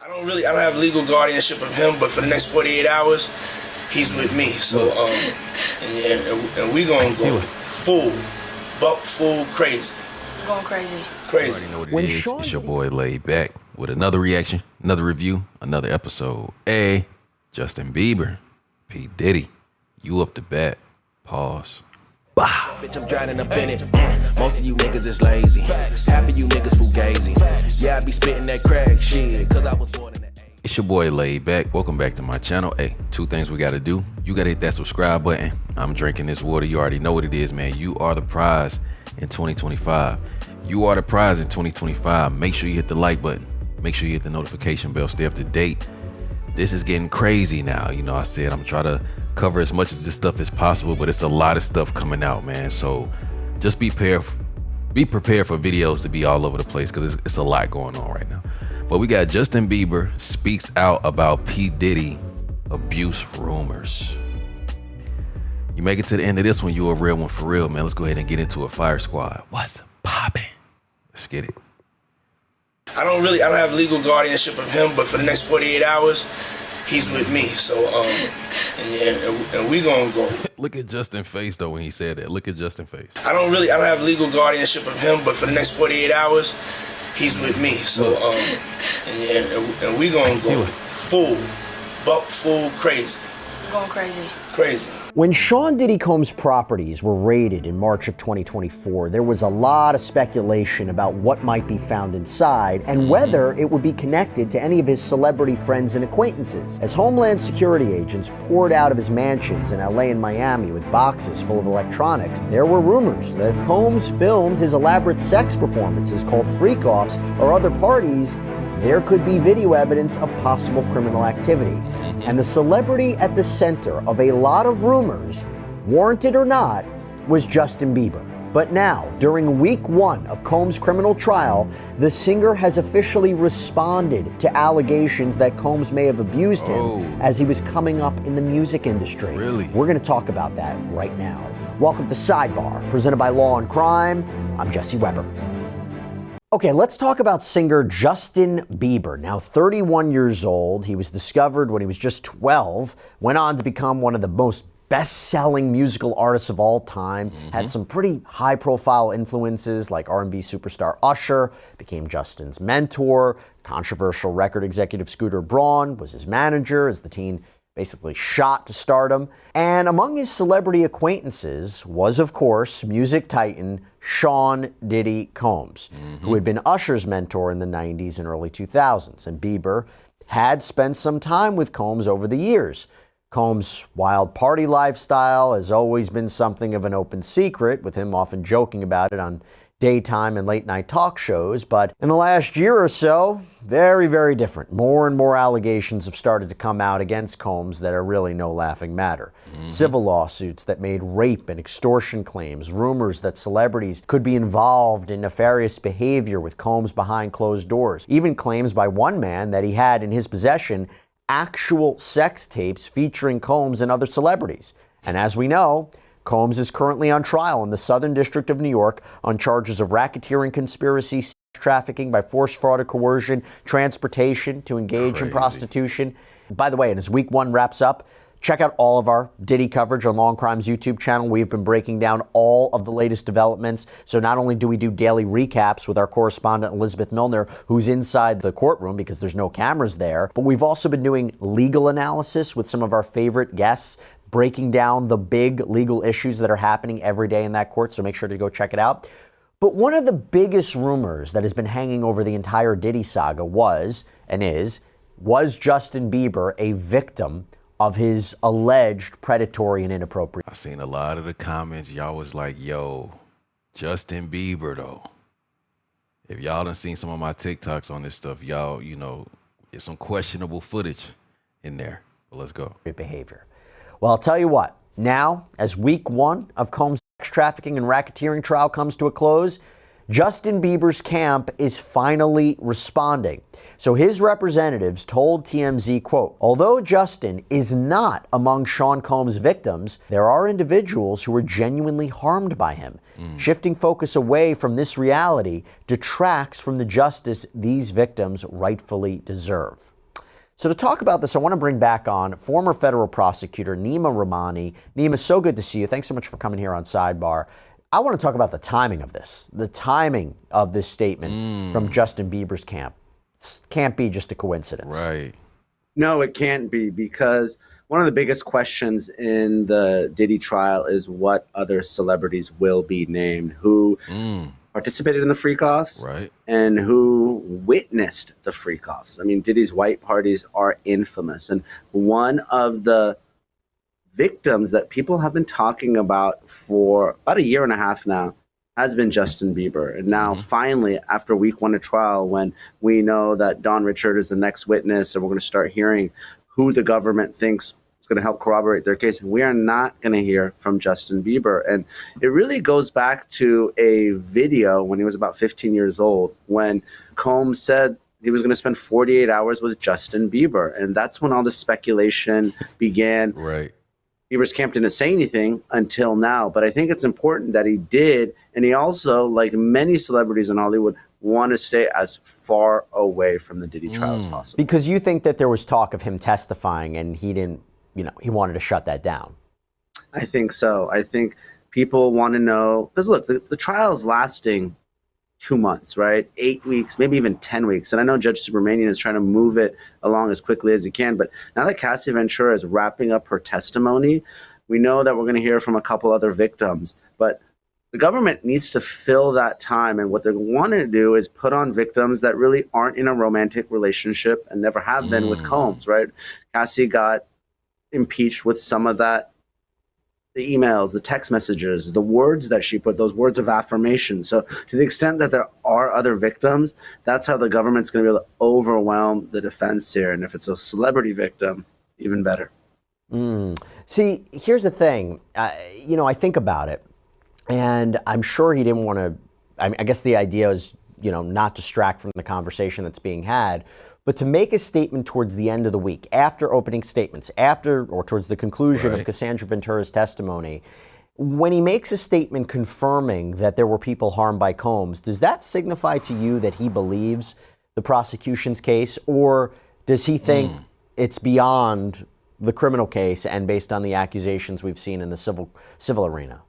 I don't have legal guardianship of him, but for the next 48 hours, he's with me. So, and we gonna go full crazy. Going crazy. Crazy. You already know what it is. It's your boy LayedBak with another reaction, another review, another episode. A, Justin Bieber, P. Diddy, you up to bat. Pause. Bah. Bitch, I'm drowning up in it. Most of you niggas is lazy. Half of you niggas fugazi. Yeah, I be spitting that crack shit, cause I was born in the 80s. It's your boy LayedBak. Welcome back to my channel. Hey, two things we gotta do. You gotta hit that subscribe button. I'm drinking this water. You already know what it is, man. You are the prize in 2025. You are the prize in 2025. Make sure you hit the like button. Make sure you hit the notification bell. Stay up to date. This is getting crazy now. You know, I said I'm trying to cover as much of this stuff as possible, but it's a lot of stuff coming out, man. So just be prepared for videos to be all over the place, because it's a lot going on right now. But we got Justin Bieber speaks out about P. Diddy abuse rumors. You make it to the end of this one, you a real one for real, man. Let's go ahead and get into a Fire Squad. What's poppin'? Let's get it. I don't have legal guardianship of him, but for the next 48 hours, he's with me. So, and we gonna go. Look at Justin's face though when he said that. Look at Justin's face. I don't have legal guardianship of him, but for the next 48 hours, he's with me. So, and we gonna go full crazy. Going crazy. Crazy. When Sean Diddy Combs' properties were raided in March of 2024, there was a lot of speculation about what might be found inside and whether it would be connected to any of his celebrity friends and acquaintances. As Homeland Security agents poured out of his mansions in LA and Miami with boxes full of electronics, there were rumors that if Combs filmed his elaborate sex performances called freak-offs or other parties, there could be video evidence of possible criminal activity. And the celebrity at the center of a lot of rumors, warranted or not, was Justin Bieber. But now, during week one of Combs' criminal trial, the singer has officially responded to allegations that Combs may have abused him as he was coming up in the music industry. Really? We're going to talk about that right now. Welcome to Sidebar, presented by Law and Crime. I'm Jesse Weber. Okay, let's talk about singer Justin Bieber. Now 31 years old, he was discovered when he was just 12, went on to become one of the most best-selling musical artists of all time, had some pretty high-profile influences like R&B superstar Usher, became Justin's mentor, controversial record executive Scooter Braun was his manager as the teen basically shot to stardom. And among his celebrity acquaintances was, of course, music titan Sean Diddy Combs, who had been Usher's mentor in the 90s and early 2000s. And Bieber had spent some time with Combs over the years. Combs' wild party lifestyle has always been something of an open secret, with him often joking about it on daytime and late night talk shows. But in the last year or so, very different. More and more allegations have started to come out against Combs that are really no laughing matter. Civil lawsuits that made rape and extortion claims, rumors that celebrities could be involved in nefarious behavior with Combs behind closed doors, even claims by one man that he had in his possession actual sex tapes featuring Combs and other celebrities. And as we know, Combs is currently on trial in the Southern District of New York on charges of racketeering, conspiracy, sex trafficking by force, fraud, or coercion, transportation to engage in prostitution. By the way, and as week one wraps up, check out all of our Diddy coverage on Law and Crime's YouTube channel. We've been breaking down all of the latest developments. So not only do we do daily recaps with our correspondent Elizabeth Milner, who's inside the courtroom because there's no cameras there, but we've also been doing legal analysis with some of our favorite guests, breaking down the big legal issues that are happening every day in that court, so make sure to go check it out. But one of the biggest rumors that has been hanging over the entire Diddy saga was Justin Bieber a victim of his alleged predatory and inappropriate? I seen a lot of the comments, y'all was like, yo, Justin Bieber though. If y'all done seen some of my TikToks on this stuff, y'all, you know, it's some questionable footage in there. But let's go. Behavior. Well, I'll tell you what, now, as week one of Combs' sex trafficking and racketeering trial comes to a close, Justin Bieber's camp is finally responding. So his representatives told TMZ, quote, although Justin is not among Sean Combs' victims, there are individuals who were genuinely harmed by him. Shifting focus away from this reality detracts from the justice these victims rightfully deserve. So to talk about this, I want to bring back on former federal prosecutor Nima Rahmani. Nima, so good to see you. Thanks so much for coming here on Sidebar. I want to talk about the timing of this, statement from Justin Bieber's camp. It can't be just a coincidence. Right. No, it can't be, because one of the biggest questions in the Diddy trial is what other celebrities will be named, who participated in the freak-offs, right, and who witnessed the freak-offs. I mean, Diddy's white parties are infamous, and one of the victims that people have been talking about for about a year and a half now has been Justin Bieber. And now finally, after week 1 of trial, when we know that Don Richard is the next witness and we're going to start hearing who the government thinks is going to help corroborate their case, we are not going to hear from Justin Bieber. And it really goes back to a video when he was about 15 years old, when Combs said he was going to spend 48 hours with Justin Bieber. And that's when all the speculation began. Right. Bieber's camp didn't say anything until now, but I think it's important that he did. And he also, like many celebrities in Hollywood, want to stay as far away from the Diddy trial as possible. Because you think that there was talk of him testifying and he didn't, he wanted to shut that down. I think so. I think people want to know, because look, the trial is lasting 2 months, right? 8 weeks, maybe even 10 weeks. And I know Judge Subramanian is trying to move it along as quickly as he can. But now that Cassie Ventura is wrapping up her testimony, we know that we're going to hear from a couple other victims. But the government needs to fill that time. And what they want to do is put on victims that really aren't in a romantic relationship and never have been with Combs, right? Cassie got impeached with some of that, the emails, the text messages, the words that she put, those words of affirmation. So to the extent that there are other victims, that's how the government's going to be able to overwhelm the defense here. And if it's a celebrity victim, even better. See, here's the thing. I think about it, and I'm sure he didn't want to, I guess the idea is, not distract from the conversation that's being had. But to make a statement towards the end of the week, after opening statements, after or towards the conclusion of Cassandra Ventura's testimony, when he makes a statement confirming that there were people harmed by Combs, does that signify to you that he believes the prosecution's case, or does he think it's beyond the criminal case and based on the accusations we've seen in the civil arena?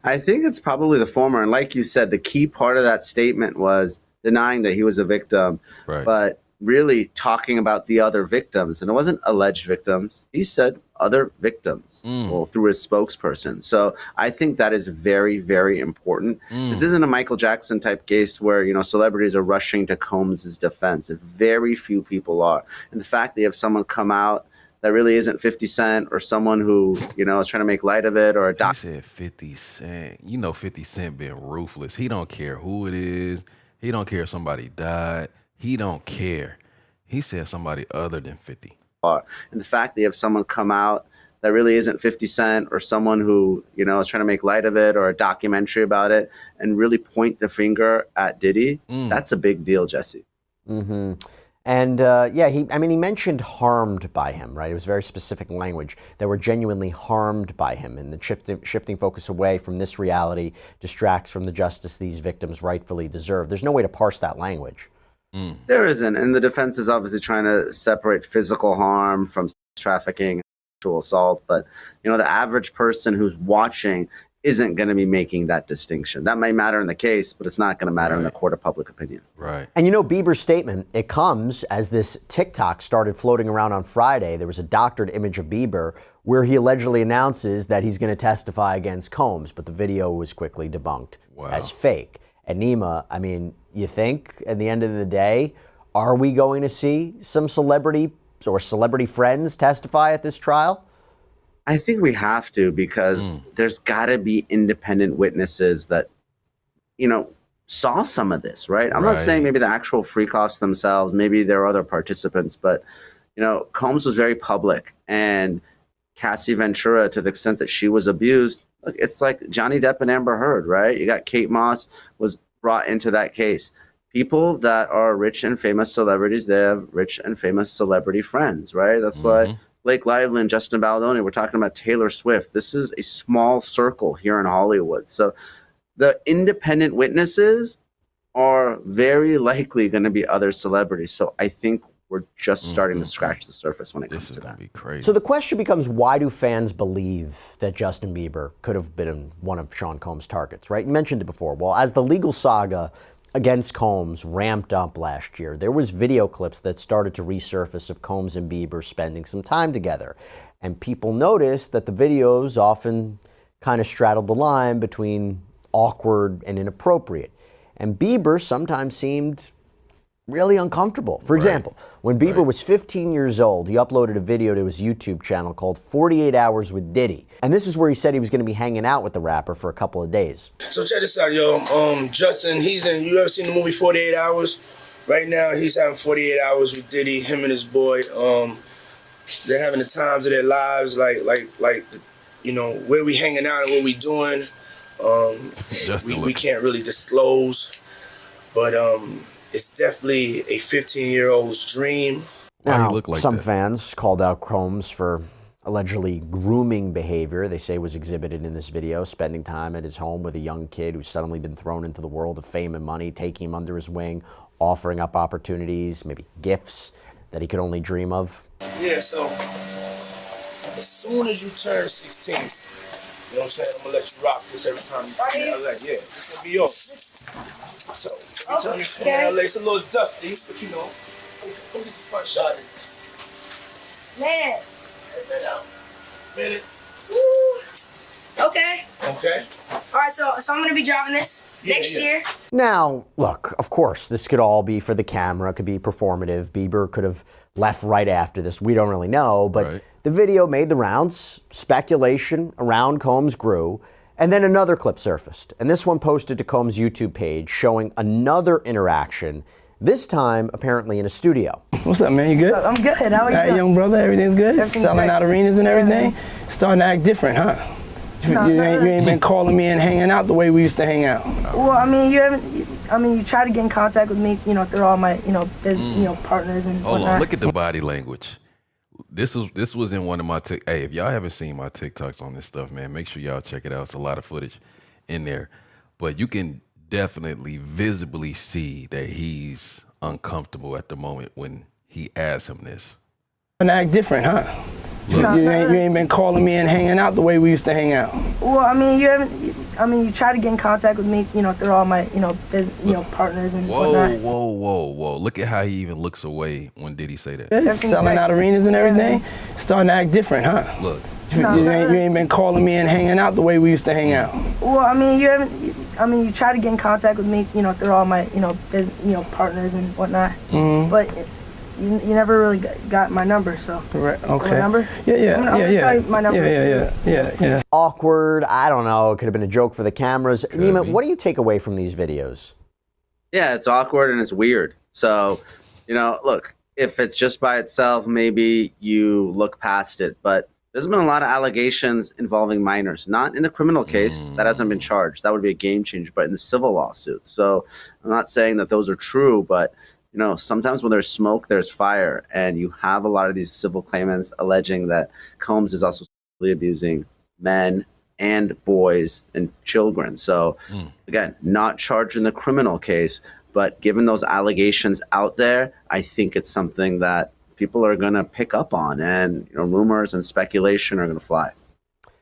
I think it's probably the former. And like you said, the key part of that statement was denying that he was a victim, but really talking about the other victims. And it wasn't alleged victims. He said other victims, well, through his spokesperson. So I think that is very, very important. This isn't a Michael Jackson type case where, celebrities are rushing to Combs' defense. Very few people are. And the fact that you have someone come out that really isn't 50 Cent or someone who, is trying to make light of it, or a He said 50 Cent. 50 Cent been ruthless. He don't care who it is. He don't care if somebody died. He don't care. He said somebody other than 50. And the fact that you have someone come out that really isn't 50 Cent or someone who, is trying to make light of it, or a documentary about it, and really point the finger at Diddy, that's a big deal, Jesse. And he mentioned harmed by him, right? It was very specific language. They were genuinely harmed by him, and the shifting focus away from this reality distracts from the justice these victims rightfully deserve. There's no way to parse that language. There isn't, and the defense is obviously trying to separate physical harm from trafficking, sexual assault. But the average person who's watching isn't going to be making that distinction. That may matter in the case, but it's not going to matter in the court of public opinion. Right. And Bieber's statement, it comes as this TikTok started floating around on Friday. There was a doctored image of Bieber where he allegedly announces that he's going to testify against Combs, but the video was quickly debunked as fake. And Nima, you think at the end of the day, are we going to see some celebrity or celebrity friends testify at this trial? I think we have to, because there's got to be independent witnesses that, saw some of this, right? I'm not saying maybe the actual freak-offs themselves, maybe there are other participants, but, Combs was very public, and Cassie Ventura, to the extent that she was abused, look, it's like Johnny Depp and Amber Heard, right? You got Kate Moss was brought into that case. People that are rich and famous celebrities, they have rich and famous celebrity friends, right? That's why Blake Lively and Justin Baldoni, we're talking about Taylor Swift. This is a small circle here in Hollywood. So the independent witnesses are very likely going to be other celebrities. So I think we're just starting to scratch the surface when it comes to that. This is going to be crazy. So the question becomes, why do fans believe that Justin Bieber could have been one of Sean Combs' targets, right? You mentioned it before. Well, as the legal saga against Combs ramped up last year, there was video clips that started to resurface of Combs and Bieber spending some time together. And people noticed that the videos often kind of straddled the line between awkward and inappropriate. And Bieber sometimes seemed really uncomfortable. For example, when Bieber was 15 years old, he uploaded a video to his YouTube channel called 48 Hours with Diddy. And this is where he said he was going to be hanging out with the rapper for a couple of days. So check this out, yo. Justin, you ever seen the movie 48 Hours? Right now, he's having 48 hours with Diddy, him and his boy. They're having the times of their lives, like where we hanging out and what we doing. We can't really disclose, but it's definitely a 15-year-old's dream. Now, like some that? fans called out Combs for allegedly grooming behavior they say was exhibited in this video, spending time at his home with a young kid who's suddenly been thrown into the world of fame and money, taking him under his wing, offering up opportunities, maybe gifts that he could only dream of. Yeah, so as soon as you turn 16, you know what I'm saying, I'm going to let you rock this every time you come to LA. Yeah, this going to be yours. So, every time you come to LA, it's a little dusty, but you know, come get the front shot of this. Man. Minute. Woo. Okay. Okay. All right, so I'm going to be dropping this next year. Now, look, of course, this could all be for the camera, could be performative. Bieber could have left right after this. We don't really know, but the video made the rounds. Speculation around Combs grew. And then another clip surfaced, and this one posted to Combs' YouTube page showing another interaction, this time apparently in a studio. What's up, man? You good? I'm good. How are you doing? Young brother, everything's good? Everything's Selling great. out arenas and everything? Starting to act different, huh? You ain't been calling me and hanging out the way we used to hang out. Well, I mean, you try to get in contact with me, through all my, partners and Hold whatnot. on, look at the body language. This was in one of my hey, if y'all haven't seen my TikToks on this stuff, man, make sure y'all check it out. It's a lot of footage in there. But you can definitely visibly see that he's uncomfortable at the moment when he asks him this. And act different, huh? You ain't been calling me and hanging out the way we used to hang out. Well, I mean, you try to get in contact with me, through all my, partners and whatnot. Whoa. Look at how he even looks away when Diddy say that. Selling out arenas and everything? Starting to act different, huh? Look. You ain't been calling me and hanging out the way we used to hang out. Well, I mean, you try to get in contact with me, through all my, partners and whatnot. But you never really got my number, so. Right, okay. My number? Yeah. I'm gonna tell you my number. Yeah. Awkward, I don't know, it could have been a joke for the cameras. Neiman, what do you take away from these videos? Yeah, it's awkward and it's weird. So, look, if it's just by itself, maybe you look past it. But there's been a lot of allegations involving minors, not in the criminal case. That hasn't been charged. That would be a game changer, but in the civil lawsuit. So I'm not saying that those are true, but sometimes when there's smoke, there's fire. And you have a lot of these civil claimants alleging that Combs is also sexually abusing men and boys and children. So again, not charged in the criminal case, but given those allegations out there, I think it's something that people are going to pick up on, and rumors and speculation are going to fly.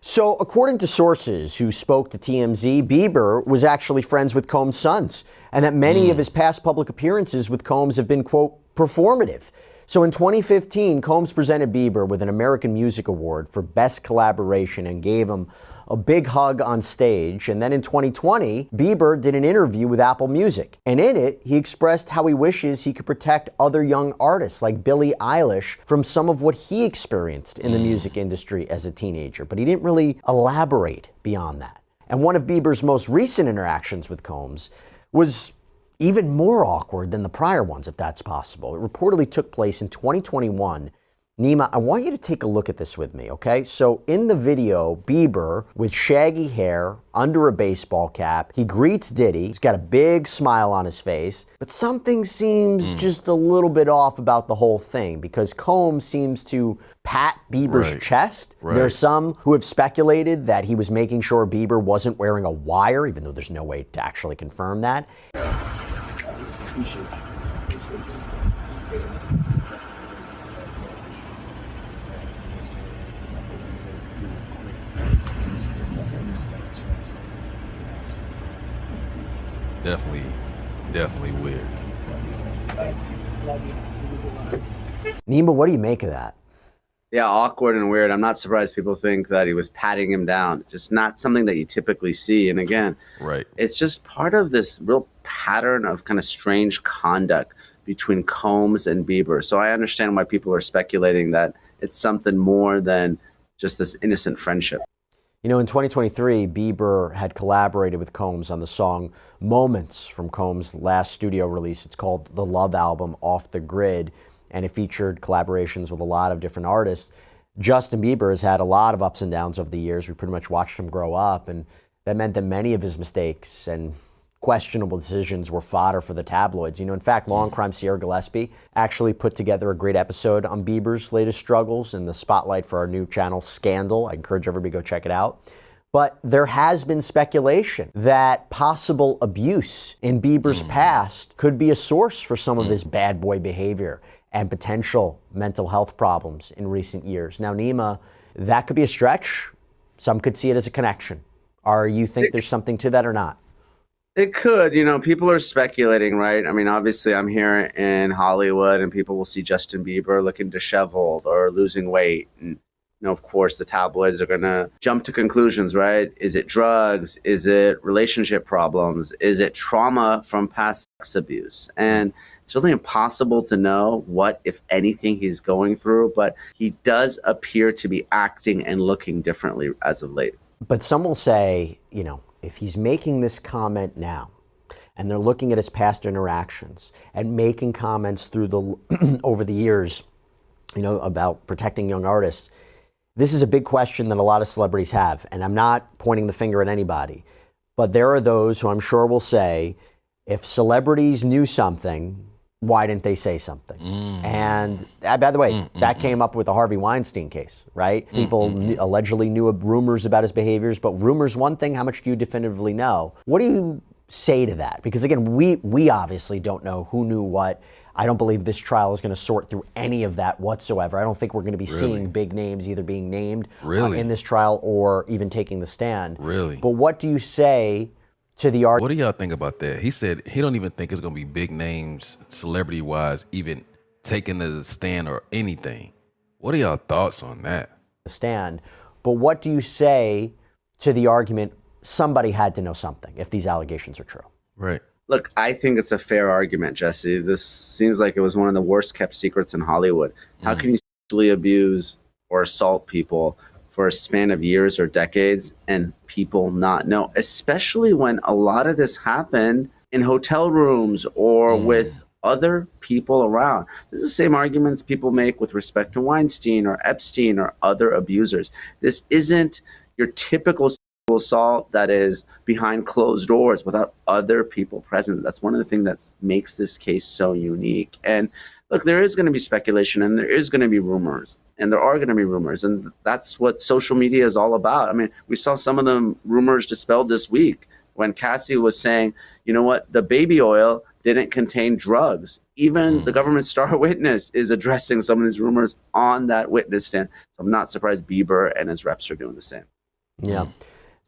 So according to sources who spoke to TMZ, Bieber was actually friends with Combs' sons, and that many of his past public appearances with Combs have been, quote, performative. So in 2015, Combs presented Bieber with an American Music Award for Best Collaboration and gave him a big hug on stage. And then in 2020, Bieber did an interview with Apple Music. And in it, he expressed how he wishes he could protect other young artists like Billie Eilish from some of what he experienced in the music industry as a teenager. But he didn't really elaborate beyond that. And one of Bieber's most recent interactions with Combs was even more awkward than the prior ones, if that's possible. It reportedly took place in 2021 Nima, I want you to take a look at this with me, okay? So in the video, Bieber, with shaggy hair, under a baseball cap, he greets Diddy. He's got a big smile on his face, but something seems just a little bit off about the whole thing because Combs seems to pat Bieber's chest. There's some who have speculated that he was making sure Bieber wasn't wearing a wire, even though there's no way to actually confirm that. Definitely weird. Nima, what do you make of that? Yeah, awkward and weird. I'm not surprised people think that he was patting him down. Just not something that you typically see. And again, it's just part of this real pattern of kind of strange conduct between Combs and Bieber. So I understand why people are speculating that it's something more than just this innocent friendship. You know, in 2023, Bieber had collaborated with Combs on the song Moments from Combs' last studio release. It's called The Love Album, Off the Grid, and it featured collaborations with a lot of different artists. Justin Bieber has had a lot of ups and downs over the years. We pretty much watched him grow up, and that meant that many of his mistakes and questionable decisions were fodder for the tabloids. You know, in fact, Law and Crime Sierra Gillespie actually put together a great episode on Bieber's latest struggles in the spotlight for our new channel, Scandal. I encourage everybody to go check it out. But there has been speculation that possible abuse in Bieber's past could be a source for some of his bad boy behavior and potential mental health problems in recent years. Now, Nima, that could be a stretch. Some could see it as a connection. Are you think there's something to that or not? It could, you know, people are speculating, right? I mean, obviously I'm here in Hollywood and people will see Justin Bieber looking disheveled or losing weight. And, you know, of course, the tabloids are going to jump to conclusions, right? Is it drugs? Is it relationship problems? Is it trauma from past sex abuse? And it's really impossible to know what, if anything, he's going through, but he does appear to be acting and looking differently as of late. But some will say, you know, if he's making this comment now and they're looking at his past interactions and making comments through the over the years, you know, about protecting young artists, this is a big question that a lot of celebrities have. And I'm not pointing the finger at anybody, but there are those who I'm sure will say, if celebrities knew something, why didn't they say something? And by the way, that came up with the Harvey Weinstein case, right? People allegedly knew rumors about his behaviors, but rumors one thing, how much do you definitively know? What do you say to that? Because again, we obviously don't know who knew what. I don't believe this trial is going to sort through any of that whatsoever. I don't think we're going to be seeing big names either being named in this trial or even taking the stand. But what do you say to the What do y'all think about that? He said he don't even think it's gonna be big names, celebrity-wise, even taking the stand or anything. What are y'all thoughts on that? Stand, but what do you say to the argument somebody had to know something if these allegations are true? Right. Look, I think it's a fair argument, Jesse. This seems like it was one of the worst kept secrets in Hollywood. How can you sexually abuse or assault people for a span of years or decades and people not know, especially when a lot of this happened in hotel rooms or with other people around? This is the same arguments people make with respect to Weinstein or Epstein or other abusers. This isn't your typical sexual assault that is behind closed doors without other people present. That's one of the things that makes this case so unique. And look, there is going to be speculation and there is going to be rumors. And there are going to be rumors, and that's what social media is all about. I mean, we saw some of the rumors dispelled this week when Cassie was saying, you know what, the baby oil didn't contain drugs. Even the government star witness is addressing some of these rumors on that witness stand. So I'm not surprised Bieber and his reps are doing the same. Yeah.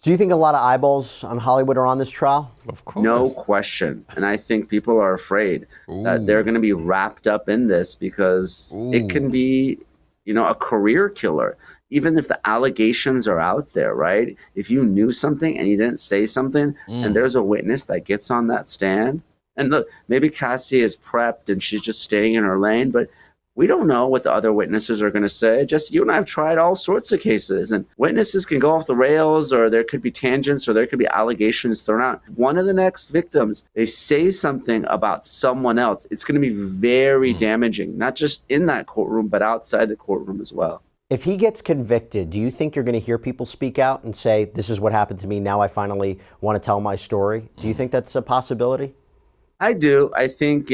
Do you think a lot of eyeballs on Hollywood are on this trial? Of course. No question. And I think people are afraid that they're going to be wrapped up in this because it can be, you know, a career killer. Even if the allegations are out there, right? If you knew something and you didn't say something and there's a witness that gets on that stand, and look, maybe Cassie is prepped and she's just staying in her lane, but We don't know what the other witnesses are going to say. Just you and I have tried all sorts of cases, and witnesses can go off the rails, or there could be tangents, or there could be allegations thrown out. One of the next victims, they say something about someone else, it's going to be very damaging, not just in that courtroom, but outside the courtroom as well. If he gets convicted, do you think you're going to hear people speak out and say, this is what happened to me, now I finally want to tell my story? Do you think that's a possibility? I do. I think,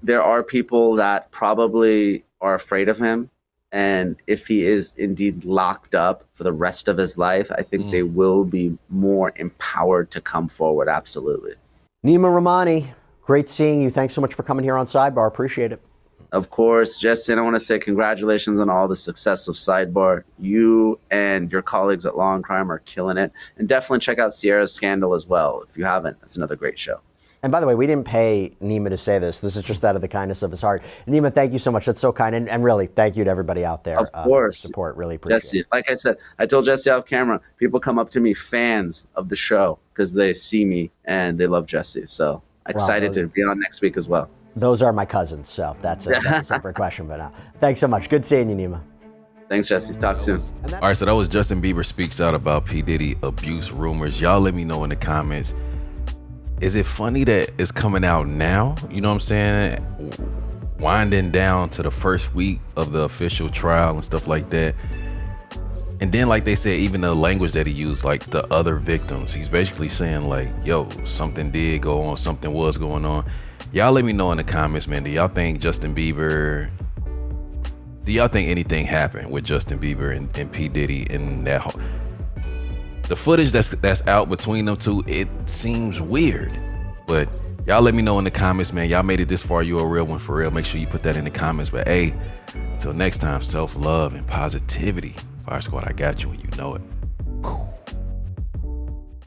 there are people that probably are afraid of him. And if he is indeed locked up for the rest of his life, I think they will be more empowered to come forward. Absolutely. Nima Rahmani, great seeing you. Thanks so much for coming here on Sidebar. Appreciate it. Of course, Jesse, and I want to say congratulations on all the success of Sidebar. You and your colleagues at Law and Crime are killing it. And definitely check out Sierra's Scandal as well. If you haven't, it's another great show. And by the way, we didn't pay Nima to say this. This is just out of the kindness of his heart. Nima, thank you so much. That's so kind. And really, thank you to everybody out there. Of course. For support. Really appreciate Jesse, it. like I said, I told Jesse off camera, people come up to me, fans of the show, because they see me and they love Jesse. So excited to be on next week as well. Those are my cousins, so that's a separate question. But thanks so much. Good seeing you, Nima. Thanks, Jesse. Talk soon. All right, so that was Justin Bieber speaks out about P. Diddy abuse rumors. Y'all let me know in the comments. Is it funny that it's coming out now? You know what I'm saying? Winding down to the first week of the official trial and stuff like that. And then, like they said, even the language that he used, like the other victims, he's basically saying like, yo, something did go on, something was going on. Y'all let me know in the comments, man. Do y'all think anything happened with Justin Bieber and P. Diddy in that whole... The footage that's out between them two, it seems weird. But y'all let me know in the comments, man. Y'all made it this far, you a real one for real. Make sure you put that in the comments. But hey, until next time, self-love and positivity. Fire Squad, I got you and you know it.